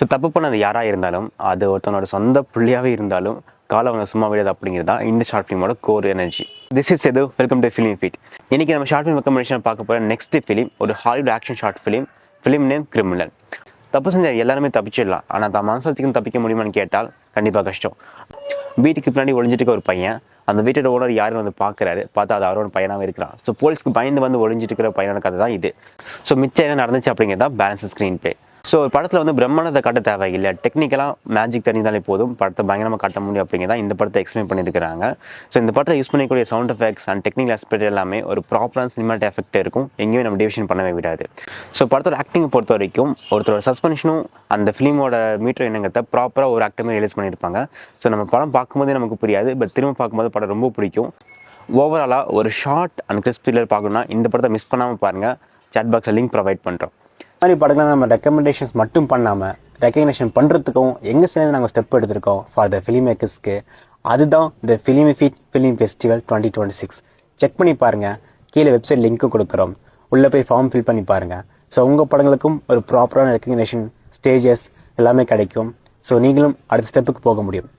So தப்பு பண்ணது யாராக இருந்தாலும் அது ஒருத்தனோட சொந்த புள்ளியாகவே இருந்தாலும் காலை அவங்க சும்மா விடாது அப்படிங்கிறது தான் இந்த ஷார்ட் ஃபிலிமோட கோர் எனர்ஜி. திஸ் இஸ் எது வெல்கம் டு ஃபிலிம் ஃபீட். இன்றைக்கி நம்ம ஷார்ட் ஃபிலிம் ரெக்கமெண்டேஷன் பார்க்க போகிற நெக்ஸ்ட் ஃபிலிம் ஒரு Hollywood action short film name criminal. தப்பு செஞ்ச எல்லாருமே தப்பிச்சிடலாம், ஆனால் தான் மனசாட்சிக்கும் தப்பிக்க முடியுமான்னு கேட்டால் கண்டிப்பாக கஷ்டம். வீட்டுக்கு பின்னாடி ஒளிஞ்சிட்டு ஒரு பையன் அந்த வீட்டோட ஓனர் யாரும் வந்து பார்க்குறாரு, பார்த்தா அது அவரோட பையனாகவே இருக்கிறான். ஸோ போலீஸ்க்கு பயந்து வந்து ஒளிஞ்சிட்டு இருக்கிற பையனோட கதை தான் இது. ஸோ மிச்சம் என்ன நடந்துச்சு அப்படிங்கிறது தான் பேலன்ஸ் ஸ்க்ரீன் பிளே. ஸோ ஒரு படத்தில் வந்து பிரம்மாண்டத்தை காட்ட தேவையில்லை, டெக்னிக்கலாக மேஜிக் தெரிஞ்சாலே போதும் படத்தை பயங்கரமாக காட்ட முடியும் அப்படிங்கிறத இந்த படத்தை எக்ஸ்பிளைன் பண்ணியிருக்கிறாங்க. ஸோ இந்த படத்தை யூஸ் பண்ணிக்கூடிய sound effects and technical aspect எல்லாமே ஒரு ப்ராப்பரான சினிமாட்டிக் எஃபெக்ட் இருக்கும், எங்கேயும் நம்ம டிவிஷன் பண்ணவே விடாது. ஸோ படத்தோட ஆக்டிங்கை பொறுத்த வரைக்கும் ஒருத்தரோட சஸ்பென்ஷனும் அந்த ஃபிலிமோட மீட்டர் என்னங்கிறத ப்ராப்பராக ஒரு ஆக்டமே ரிலீஸ் பண்ணியிருப்பாங்க. ஸோ நம்ம படம் பார்க்கும்போதே நமக்கு புரியாது, பட் திரும்ப பார்க்கும்போது படம் ரொம்ப பிடிக்கும். ஓவராலாக ஒரு ஷார்ட் அண்ட் கிறிஸ்ப் த்ரில்லர் பார்க்கணுன்னா இந்த படத்தை மிஸ் பண்ணாமல் பாருங்கள். சாட் பாக்ஸில் லிங்க் ப்ரொவைட் பண்ணுறோம். மாதிரி படங்களை நம்ம ரெக்கமெண்டேஷன்ஸ் மட்டும் பண்ணாமல் ரெக்கக்னேஷன் பண்ணுறதுக்கும் எங்கள் சேர்ந்து நாங்கள் ஸ்டெப் எடுத்திருக்கோம் ஃபார் த ஃபிலிம் மேக்கர்ஸ்க்கு. அதுதான் the Film Feed film festival 2026. Check பண்ணி பாருங்கள், கீழே வெப்சைட் லிங்க்கும் கொடுக்குறோம், உள்ளே போய் ஃபார்ம் ஃபில் பண்ணி பாருங்கள். ஸோ உங்கள் படங்களுக்கும் ஒரு ப்ராப்பரான ரெக்கக்னேஷன் ஸ்டேஜஸ் எல்லாமே கிடைக்கும். ஸோ நீங்களும் அடுத்த ஸ்டெப்புக்கு போக முடியும்.